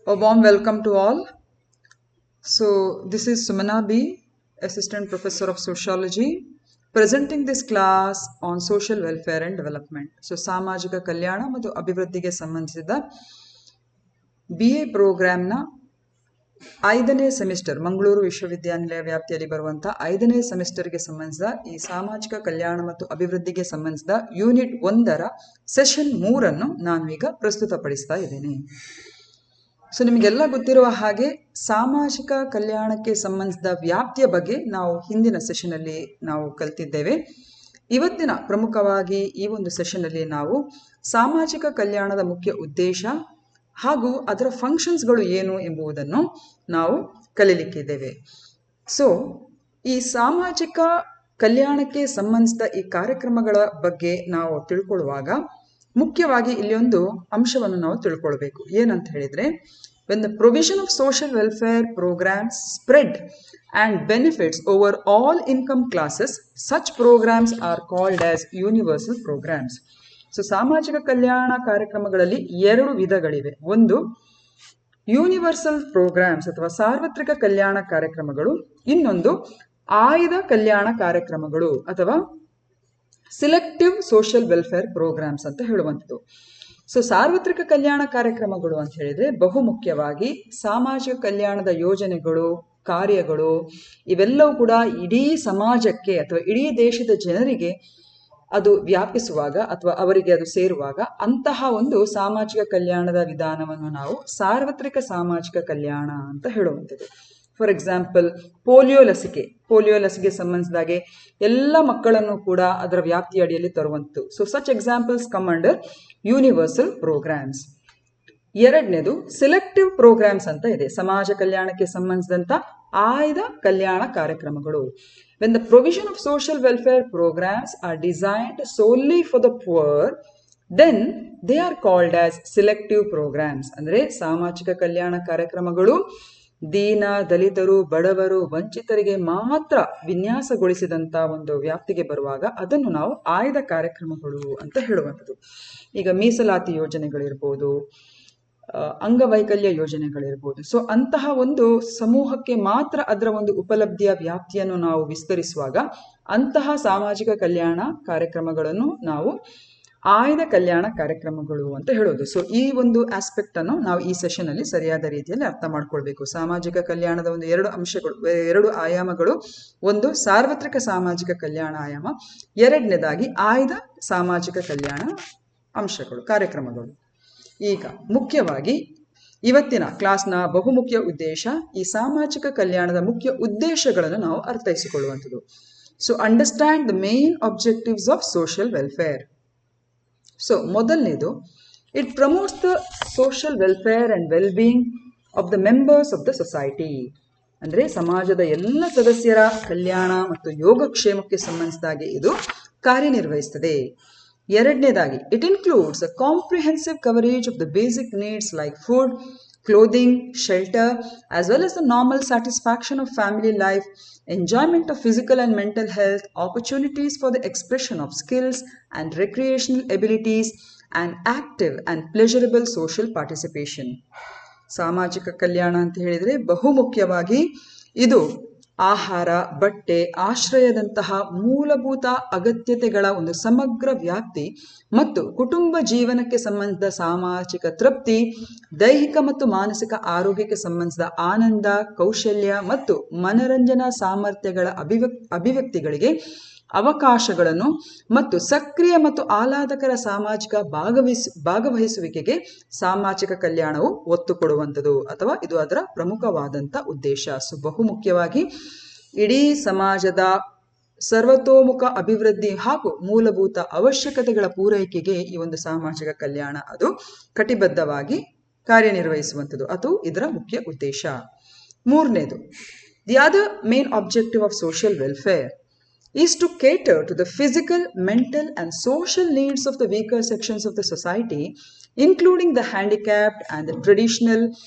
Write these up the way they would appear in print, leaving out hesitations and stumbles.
A warm welcome to all. So, this is Sumana B, Assistant Professor of Sociology, presenting this class on social welfare and development. So, ಸಾಮಾಜಿಕ ಕಲ್ಯಾಣ ಮತ್ತು ಅಭಿವೃದ್ಧಿಗೆ ಸಂಬಂಧಿಸಿದ BA ಪ್ರೋಗ್ರಾಮ್ನ 5ನೇ semester Mangaluru ವಿಶ್ವವಿದ್ಯಾನಿಲಯ ವ್ಯಾಪ್ತಿಯಲ್ಲಿ ಬರುವಂತಹ 5ನೇ ಸೆಮಿಸ್ಟರ್ಗೆ ಸಂಬಂಧಿಸಿದ ಈ ಸಾಮಾಜಿಕ ಕಲ್ಯಾಣ ಮತ್ತು ಅಭಿವೃದ್ಧಿಗೆ ಸಂಬಂಧಿಸಿದ ಯೂನಿಟ್ 1ರ ಸೆಷನ್ 3 ನಾನು ಈಗ ಪ್ರಸ್ತುತಪಡಿಸ್ತಾ ಇದ್ದೇನೆ. ಸೊ ನಿಮಗೆಲ್ಲ ಗೊತ್ತಿರುವ ಹಾಗೆ ಸಾಮಾಜಿಕ ಕಲ್ಯಾಣಕ್ಕೆ ಸಂಬಂಧಿಸಿದ ವ್ಯಾಪ್ತಿಯ ಬಗ್ಗೆ ನಾವು ಹಿಂದಿನ ಸೆಷನಲ್ಲಿ ನಾವು ಕಲಿತಿದ್ದೇವೆ. ಇವತ್ತಿನ ಪ್ರಮುಖವಾಗಿ ಈ ಒಂದು ಸೆಷನಲ್ಲಿ ನಾವು ಸಾಮಾಜಿಕ ಕಲ್ಯಾಣದ ಮುಖ್ಯ ಉದ್ದೇಶ ಹಾಗೂ ಅದರ ಫಂಕ್ಷನ್ಸ್ಗಳು ಏನು ಎಂಬುದನ್ನು ನಾವು ಕಲಿಯಲಿಕ್ಕಿದ್ದೇವೆ. ಸೊ ಈ ಸಾಮಾಜಿಕ ಕಲ್ಯಾಣಕ್ಕೆ ಸಂಬಂಧಿಸಿದ ಈ ಕಾರ್ಯಕ್ರಮಗಳ ಬಗ್ಗೆ ನಾವು ತಿಳ್ಕೊಳ್ಳುವಾಗ ಮುಖ್ಯವಾಗಿ ಇಲ್ಲಿ ಒಂದು ಅಂಶವನ್ನು ನಾವು ತಿಳ್ಕೊಳ್ಬೇಕು. ಏನಂತ ಹೇಳಿದ್ರೆ, when the provision of social welfare programs spread and benefits over all income classes, such programs are called as universal programs. So ಸಾಮಾಜಿಕ ಕಲ್ಯಾಣ ಕಾರ್ಯಕ್ರಮಗಳಲ್ಲಿ 2 ವಿಧಗಳಿವೆ. ಒಂದು ಯೂನಿವರ್ಸಲ್ ಪ್ರೋಗ್ರಾಮ್ಸ್ ಅಥವಾ ಸಾರ್ವತ್ರಿಕ ಕಲ್ಯಾಣ ಕಾರ್ಯಕ್ರಮಗಳು, ಇನ್ನೊಂದು ಆಯ್ದ ಕಲ್ಯಾಣ ಕಾರ್ಯಕ್ರಮಗಳು ಅಥವಾ ಸಿಲೆಕ್ಟಿವ್ ಸೋಷಿಯಲ್ ವೆಲ್ಫೇರ್ ಪ್ರೋಗ್ರಾಮ್ಸ್ ಅಂತ ಹೇಳುವಂಥದ್ದು. ಸೊ ಸಾರ್ವತ್ರಿಕ ಕಲ್ಯಾಣ ಕಾರ್ಯಕ್ರಮಗಳು ಅಂತ ಹೇಳಿದ್ರೆ ಬಹುಮುಖ್ಯವಾಗಿ ಸಾಮಾಜಿಕ ಕಲ್ಯಾಣದ ಯೋಜನೆಗಳು, ಕಾರ್ಯಗಳು ಇವೆಲ್ಲವೂ ಕೂಡ ಇಡೀ ಸಮಾಜಕ್ಕೆ ಅಥವಾ ಇಡೀ ದೇಶದ ಜನರಿಗೆ ಅದು ವ್ಯಾಪಿಸುವಾಗ ಅಥವಾ ಅವರಿಗೆ ಅದು ಸೇರುವಾಗ ಅಂತಹ ಒಂದು ಸಾಮಾಜಿಕ ಕಲ್ಯಾಣದ ವಿಧಾನವನ್ನು ನಾವು ಸಾರ್ವತ್ರಿಕ ಸಾಮಾಜಿಕ ಕಲ್ಯಾಣ ಅಂತ ಹೇಳುವಂಥದ್ದು. ಫಾರ್ ಎಕ್ಸಾಂಪಲ್ ಪೋಲಿಯೋ ಲಸಿಕೆ ಸಂಬಂಧಿಸಿದಾಗೆ ಎಲ್ಲ ಮಕ್ಕಳನ್ನು ಕೂಡ ಅದರ ವ್ಯಾಪ್ತಿಯ ಅಡಿಯಲ್ಲಿ ತರುವಂಥದ್ದು. So such examples come under universal programmes. ಎರಡನೇದು ಸಿಲೆಕ್ಟಿವ್ ಪ್ರೋಗ್ರಾಮ್ಸ್ ಅಂತ ಇದೆ, ಸಮಾಜ ಕಲ್ಯಾಣಕ್ಕೆ ಸಂಬಂಧಿಸಿದಂತ ಆಯ್ದ ಕಲ್ಯಾಣ ಕಾರ್ಯಕ್ರಮಗಳು. When the provision of social welfare programs are designed solely for the poor, then they are called as selective programs. ಅಂದ್ರೆ ಸಾಮಾಜಿಕ ಕಲ್ಯಾಣ ಕಾರ್ಯಕ್ರಮಗಳು ದೀನ, ದಲಿತರು, ಬಡವರು, ವಂಚಿತರಿಗೆ ಮಾತ್ರ ವಿನ್ಯಾಸಗೊಳಿಸಿದಂತ ಒಂದು ವ್ಯಾಪ್ತಿಗೆ ಬರುವಾಗ ಅದನ್ನು ನಾವು ಆಯ್ದ ಕಾರ್ಯಕ್ರಮಗಳು ಅಂತ ಹೇಳುವಂಥದ್ದು. ಈಗ ಮೀಸಲಾತಿ ಯೋಜನೆಗಳಿರ್ಬೋದು, ಅಂಗವೈಕಲ್ಯ ಯೋಜನೆಗಳಿರ್ಬೋದು. ಸೊ ಅಂತಹ ಒಂದು ಸಮೂಹಕ್ಕೆ ಮಾತ್ರ ಅದರ ಒಂದು ಉಪಲಬ್ಧಿಯ ವ್ಯಾಪ್ತಿಯನ್ನು ನಾವು ವಿಸ್ತರಿಸುವಾಗ ಅಂತಹ ಸಾಮಾಜಿಕ ಕಲ್ಯಾಣ ಕಾರ್ಯಕ್ರಮಗಳನ್ನು ನಾವು ಆಯ್ದ ಕಲ್ಯಾಣ ಕಾರ್ಯಕ್ರಮಗಳು ಅಂತ ಹೇಳೋದು. ಸೊ ಈ ಒಂದು ಆಸ್ಪೆಕ್ಟ್ ಅನ್ನು ನಾವು ಈ ಸೆಷನ್ ಅಲ್ಲಿ ಸರಿಯಾದ ರೀತಿಯಲ್ಲಿ ಅರ್ಥ ಮಾಡ್ಕೊಳ್ಬೇಕು. ಸಾಮಾಜಿಕ ಕಲ್ಯಾಣದ ಒಂದು 2 ಆಯಾಮಗಳು, ಒಂದು ಸಾರ್ವತ್ರಿಕ ಸಾಮಾಜಿಕ ಕಲ್ಯಾಣ ಆಯಾಮ, ಎರಡನೇದಾಗಿ ಆಯ್ದ ಸಾಮಾಜಿಕ ಕಲ್ಯಾಣ ಅಂಶಗಳು, ಕಾರ್ಯಕ್ರಮಗಳು. ಈಗ ಮುಖ್ಯವಾಗಿ ಇವತ್ತಿನ ಕ್ಲಾಸ್ನ ಬಹುಮುಖ್ಯ ಉದ್ದೇಶ ಈ ಸಾಮಾಜಿಕ ಕಲ್ಯಾಣದ ಮುಖ್ಯ ಉದ್ದೇಶಗಳನ್ನು ನಾವು ಅರ್ಥೈಸಿಕೊಳ್ಳುವಂಥದ್ದು. So understand the main objectives of social welfare. So ಮೊದಲನೇದು, it promotes the social welfare and well being of the members of the society. ಅಂದ್ರೆ ಸಮಾಜದ ಎಲ್ಲ ಸದಸ್ಯರ ಕಲ್ಯಾಣ ಮತ್ತು ಯೋಗಕ್ಷೇಮಕ್ಕೆ ಸಂಬಂಧಿಸಿದಾಗೆ ಇದು ಕಾರ್ಯನಿರ್ವಹಿಸುತ್ತದೆ. ಎರಡನೇದಾಗಿ, it includes a comprehensive coverage of the basic needs like food, clothing, shelter, as well as the normal satisfaction of family life, enjoyment of physical and mental health, opportunities for the expression of skills and recreational abilities, and active and pleasurable social participation. ಸಾಮಾಜಿಕ ಕಲ್ಯಾಣ ಅಂತ ಹೇಳಿದ್ರೆ ಬಹುಮುಖ್ಯವಾಗಿ ಇದು ಆಹಾರ, ಬಟ್ಟೆ, ಆಶ್ರಯದಂತಹ ಮೂಲಭೂತ ಅಗತ್ಯತೆಗಳ ಒಂದು ಸಮಗ್ರ ವ್ಯಾಪ್ತಿ ಮತ್ತು ಕುಟುಂಬ ಜೀವನಕ್ಕೆ ಸಂಬಂಧಿಸಿದ ಸಾಮಾಜಿಕ ತೃಪ್ತಿ, ದೈಹಿಕ ಮತ್ತು ಮಾನಸಿಕ ಆರೋಗ್ಯಕ್ಕೆ ಸಂಬಂಧಿಸಿದ ಆನಂದ, ಕೌಶಲ್ಯ ಮತ್ತು ಮನರಂಜನಾ ಸಾಮರ್ಥ್ಯಗಳ ಅಭಿವ್ಯಕ್ತಿಗಳಿಗೆ ಅವಕಾಶಗಳನ್ನು ಮತ್ತು ಸಕ್ರಿಯ ಮತ್ತು ಆಹ್ಲಾದಕರ ಸಾಮಾಜಿಕ ಭಾಗವಹಿಸುವಿಕೆಗೆ ಸಾಮಾಜಿಕ ಕಲ್ಯಾಣವು ಒತ್ತು ಕೊಡುವಂಥದ್ದು ಅಥವಾ ಇದು ಅದರ ಪ್ರಮುಖವಾದಂಥ ಉದ್ದೇಶ. ಸೊ ಬಹುಮುಖ್ಯವಾಗಿ ಇಡೀ ಸಮಾಜದ ಸರ್ವತೋಮುಖ ಅಭಿವೃದ್ಧಿ ಹಾಗೂ ಮೂಲಭೂತ ಅವಶ್ಯಕತೆಗಳ ಪೂರೈಕೆಗೆ ಈ ಒಂದು ಸಾಮಾಜಿಕ ಕಲ್ಯಾಣ ಅದು ಕಟಿಬದ್ಧವಾಗಿ ಕಾರ್ಯನಿರ್ವಹಿಸುವಂಥದ್ದು, ಅದು ಇದರ ಮುಖ್ಯ ಉದ್ದೇಶ. ಮೂರನೇದು, the other main objective of social welfare is to cater to the physical, mental and social needs of the weaker sections of the society, including the handicapped and the traditional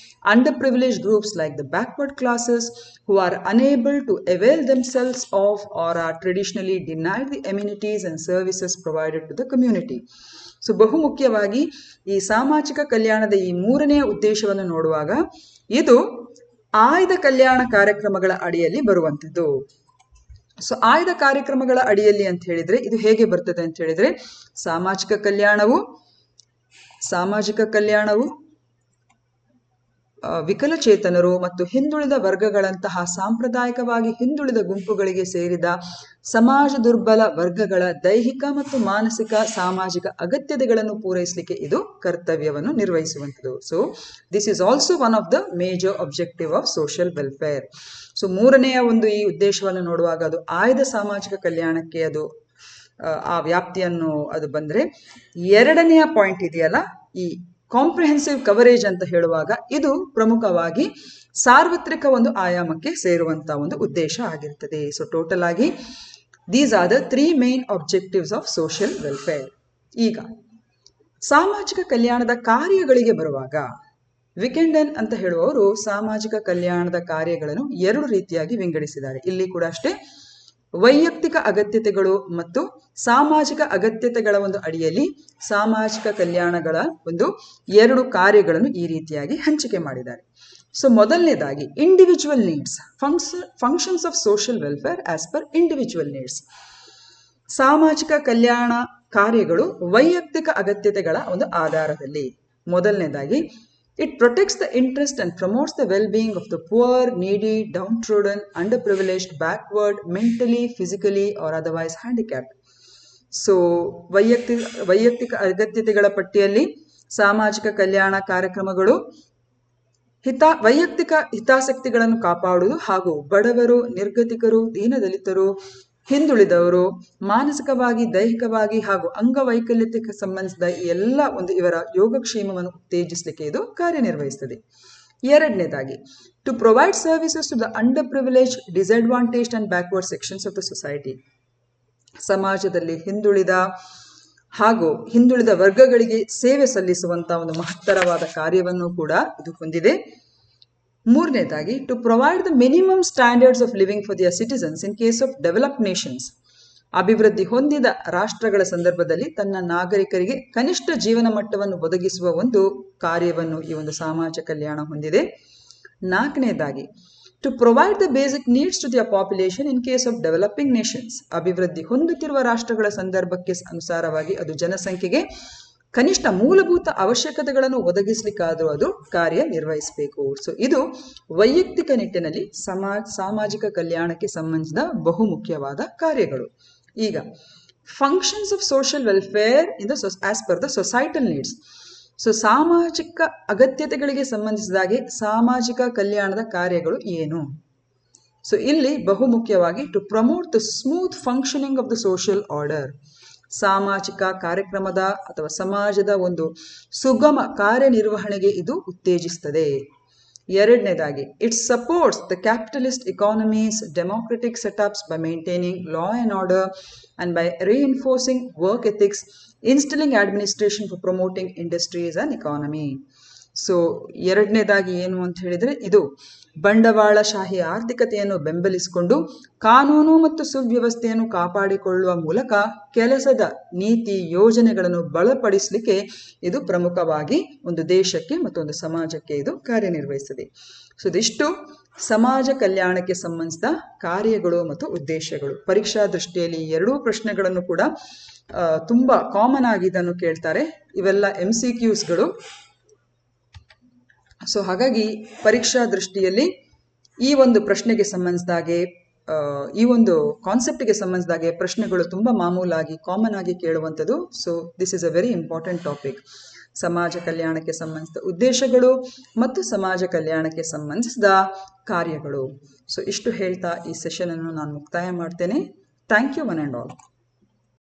underprivileged groups like the backward classes who are unable to avail themselves of or are traditionally denied the amenities and services provided to the community. So ಬಹುಮುಖ್ಯವಾಗಿ ಈ ಸಾಮಾಜಿಕ ಕಲ್ಯಾಣದ ಈ ಮೂರನೆಯ ಉದ್ದೇಶವನ್ನು ನೋಡುವಾಗ ಇದು ಆಯ್ದ ಕಲ್ಯಾಣ ಕಾರ್ಯಕ್ರಮಗಳ ಅಡಿಯಲ್ಲಿ ಬರುವಂಥದ್ದು. ಸೊ ಆಯ್ದ ಕಾರ್ಯಕ್ರಮಗಳ ಅಡಿಯಲ್ಲಿ ಅಂತ ಹೇಳಿದ್ರೆ ಇದು ಹೇಗೆ ಬರ್ತದೆ ಅಂತ ಹೇಳಿದ್ರೆ ಸಾಮಾಜಿಕ ಕಲ್ಯಾಣವು ವಿಕಲಚೇತನರು ಮತ್ತು ಹಿಂದುಳಿದ ವರ್ಗಗಳಂತಹ ಸಾಂಪ್ರದಾಯಿಕವಾಗಿ ಹಿಂದುಳಿದ ಗುಂಪುಗಳಿಗೆ ಸೇರಿದ ಸಮಾಜ ದುರ್ಬಲ ವರ್ಗಗಳ ದೈಹಿಕ ಮತ್ತು ಮಾನಸಿಕ ಸಾಮಾಜಿಕ ಅಗತ್ಯತೆಗಳನ್ನು ಪೂರೈಸಲಿಕ್ಕೆ ಇದು ಕರ್ತವ್ಯವನ್ನು ನಿರ್ವಹಿಸುವಂಥದ್ದು. So this is also one of the major objective of social welfare. So ಮೂರನೆಯ ಒಂದು ಈ ಉದ್ದೇಶವನ್ನು ನೋಡುವಾಗ ಅದು ಆಯ್ದ ಸಾಮಾಜಿಕ ಕಲ್ಯಾಣಕ್ಕೆ ಅದು ಆ ವ್ಯಾಪ್ತಿಯನ್ನು ಅದು ಬಂದ್ರೆ, ಎರಡನೆಯ ಪಾಯಿಂಟ್ ಇದೆಯಲ್ಲ ಈ ಕಾಂಪ್ರಿಹೆನ್ಸಿವ್ ಕವರೇಜ್ ಅಂತ ಹೇಳುವಾಗ ಇದು ಪ್ರಮುಖವಾಗಿ ಸಾರ್ವತ್ರಿಕ ಒಂದು ಆಯಾಮಕ್ಕೆ ಸೇರುವಂತಹ ಒಂದು ಉದ್ದೇಶ ಆಗಿರ್ತದೆ. ಸೊ ಟೋಟಲ್ ಆಗಿ these are the 3 main objectives of social welfare. ಈಗ ಸಾಮಾಜಿಕ ಕಲ್ಯಾಣದ ಕಾರ್ಯಗಳಿಗೆ ಬರುವಾಗ ವಿಕೆಂಡನ್ ಅಂತ ಹೇಳುವವರು ಸಾಮಾಜಿಕ ಕಲ್ಯಾಣದ ಕಾರ್ಯಗಳನ್ನು 2 ರೀತಿಯಾಗಿ ವಿಂಗಡಿಸಿದ್ದಾರೆ. ಇಲ್ಲಿ ಕೂಡ ಅಷ್ಟೇ ವೈಯಕ್ತಿಕ ಅಗತ್ಯತೆಗಳು ಮತ್ತು ಸಾಮಾಜಿಕ ಅಗತ್ಯತೆಗಳ ಒಂದು ಅಡಿಯಲ್ಲಿ ಸಾಮಾಜಿಕ ಕಲ್ಯಾಣಗಳ ಒಂದು 2 ಕಾರ್ಯಗಳನ್ನು ಈ ರೀತಿಯಾಗಿ ಹಂಚಿಕೆ ಮಾಡಿದ್ದಾರೆ. ಸೊ ಮೊದಲನೇದಾಗಿ individual needs, functions of social welfare as per individual needs. ಸಾಮಾಜಿಕ ಕಲ್ಯಾಣ ಕಾರ್ಯಗಳು ವೈಯಕ್ತಿಕ ಅಗತ್ಯತೆಗಳ ಒಂದು ಆಧಾರದಲ್ಲಿ. ಮೊದಲನೇದಾಗಿ it protects the interest and promotes the well-being of the poor, needy, downtrodden, underprivileged, backward, mentally, physically or otherwise handicapped. So ವೈಯಕ್ತಿಕ ಅಗತ್ಯತೆಗಳ ಪಟ್ಟಿಯಲ್ಲಿ ಸಾಮಾಜಿಕ ಕಲ್ಯಾಣ ಕಾರ್ಯಕ್ರಮಗಳು ವೈಯಕ್ತಿಕ ಹಿತಾಸಕ್ತಿಗಳನ್ನು ಕಾಪಾಡುವುದು ಹಾಗೂ ಬಡವರು, ನಿರ್ಗತಿಕರು, ದೀನದಲಿತರು, ಹಿಂದುಳಿದವರು, ಮಾನಸಿಕವಾಗಿ, ದೈಹಿಕವಾಗಿ ಹಾಗೂ ಅಂಗವೈಕಲ್ಯತೆಗೆ ಸಂಬಂಧಿಸಿದ ಎಲ್ಲ ಒಂದು ಇವರ ಯೋಗಕ್ಷೇಮವನ್ನು ಉತ್ತೇಜಿಸಲಿಕ್ಕೆ ಇದು ಕಾರ್ಯನಿರ್ವಹಿಸುತ್ತದೆ. ಎರಡನೇದಾಗಿ to provide services to the under privilege, disadvantaged and backward sections of the society. ಸಮಾಜದಲ್ಲಿ ಹಿಂದುಳಿದ ವರ್ಗಗಳಿಗೆ ಸೇವೆ ಸಲ್ಲಿಸುವಂತಹ ಒಂದು ಮಹತ್ತರವಾದ ಕಾರ್ಯವನ್ನು ಕೂಡ ಇದು ಹೊಂದಿದೆ. ಮೂರನೇದಾಗಿ to provide the minimum standards of living for their citizens in case of developed nations. ಅಭಿವೃದ್ಧಿ ಹೊಂದಿದ ರಾಷ್ಟ್ರಗಳ ಸಂದರ್ಭದಲ್ಲಿ ತನ್ನ ನಾಗರಿಕರಿಗೆ ಕನಿಷ್ಠ ಜೀವನ ಮಟ್ಟವನ್ನು ಒದಗಿಸುವ ಒಂದು ಕಾರ್ಯವನ್ನು ಈ ಒಂದು ಸಮಾಜ ಕಲ್ಯಾಣ ಹೊಂದಿದೆ. ನಾಲ್ಕನೇದಾಗಿ to provide the basic needs to their population in case of developing nations. ಅಭಿವೃದ್ಧಿ ಹೊಂದುತ್ತಿರುವ ರಾಷ್ಟ್ರಗಳ ಸಂದರ್ಭಕ್ಕೆ ಅನುಸಾರವಾಗಿ ಅದು ಜನಸಂಖ್ಯೆಗೆ ಕನಿಷ್ಠ ಮೂಲಭೂತ ಅವಶ್ಯಕತೆಗಳನ್ನು ಒದಗಿಸಲಿಕ್ಕಾದರೂ ಅದು ಕಾರ್ಯನಿರ್ವಹಿಸಬೇಕು. ಸೊ ಇದು ವೈಯಕ್ತಿಕ ನಿಟ್ಟಿನಲ್ಲಿ ಸಾಮಾಜಿಕ ಕಲ್ಯಾಣಕ್ಕೆ ಸಂಬಂಧಿಸಿದ ಬಹುಮುಖ್ಯವಾದ ಕಾರ್ಯಗಳು. ಈಗ functions of social welfare in the as per the societal needs. So ಸಾಮಾಜಿಕ ಅಗತ್ಯತೆಗಳಿಗೆ ಸಂಬಂಧಿಸಿದಾಗೆ ಸಾಮಾಜಿಕ ಕಲ್ಯಾಣದ ಕಾರ್ಯಗಳು ಏನು? ಸೊ ಇಲ್ಲಿ ಬಹುಮುಖ್ಯವಾಗಿ to promote the smooth functioning of the social order. ಸಾಮಾಜಿಕ ಕಾರ್ಯಕ್ರಮದ ಅಥವಾ ಸಮಾಜದ ಒಂದು ಸುಗಮ ಕಾರ್ಯನಿರ್ವಹಣೆಗೆ ಇದು ಉತ್ತೇಜಿಸುತ್ತದೆ. ಎರಡನೇದಾಗಿ it supports the capitalist economies democratic setups by maintaining law and order and by reinforcing work ethics, instilling administration for promoting industries and economy. So ಎರಡನೇದಾಗಿ ಏನು ಅಂತ ಹೇಳಿದ್ರೆ ಇದು ಬಂಡವಾಳಶಾಹಿ ಆರ್ಥಿಕತೆಯನ್ನು ಬೆಂಬಲಿಸಿಕೊಂಡು ಕಾನೂನು ಮತ್ತು ಸುವ್ಯವಸ್ಥೆಯನ್ನು ಕಾಪಾಡಿಕೊಳ್ಳುವ ಮೂಲಕ ಕೆಲಸದ ನೀತಿ ಯೋಜನೆಗಳನ್ನು ಬಲಪಡಿಸಲಿಕ್ಕೆ ಇದು ಪ್ರಮುಖವಾಗಿ ಒಂದು ದೇಶಕ್ಕೆ ಮತ್ತು ಒಂದು ಸಮಾಜಕ್ಕೆ ಇದು ಕಾರ್ಯನಿರ್ವಹಿಸುತ್ತದೆ. ಸೊ ಇದಿಷ್ಟು ಸಮಾಜ ಕಲ್ಯಾಣಕ್ಕೆ ಸಂಬಂಧಿಸಿದ ಕಾರ್ಯಗಳು ಮತ್ತು ಉದ್ದೇಶಗಳು. ಪರೀಕ್ಷಾ ದೃಷ್ಟಿಯಲ್ಲಿ 2 ಪ್ರಶ್ನೆಗಳನ್ನು ಕೂಡ ತುಂಬಾ ಕಾಮನ್ ಆಗಿ ಇದನ್ನು ಕೇಳ್ತಾರೆ. ಇವೆಲ್ಲ MCQsಗಳು. ಸೊ ಹಾಗಾಗಿ ಪರೀಕ್ಷಾ ದೃಷ್ಟಿಯಲ್ಲಿ ಈ ಒಂದು ಪ್ರಶ್ನೆಗೆ ಸಂಬಂಧಿಸಿದಾಗೆ ಈ ಒಂದು ಕಾನ್ಸೆಪ್ಟ್ಗೆ ಸಂಬಂಧಿಸಿದಾಗೆ ಪ್ರಶ್ನೆಗಳು ತುಂಬಾ ಮಾಮೂಲಾಗಿ ಕಾಮನ್ ಆಗಿ ಕೇಳುವಂಥದ್ದು. So this is a very important topic. ಸಮಾಜ ಕಲ್ಯಾಣಕ್ಕೆ ಸಂಬಂಧಿಸಿದ ಉದ್ದೇಶಗಳು ಮತ್ತು ಸಮಾಜ ಕಲ್ಯಾಣಕ್ಕೆ ಸಂಬಂಧಿಸಿದ ಕಾರ್ಯಗಳು. ಸೊ ಇಷ್ಟು ಹೇಳ್ತಾ ಈ ಸೆಷನ್ ಅನ್ನು ನಾನು ಮುಕ್ತಾಯ ಮಾಡ್ತೇನೆ. Thank you one and all.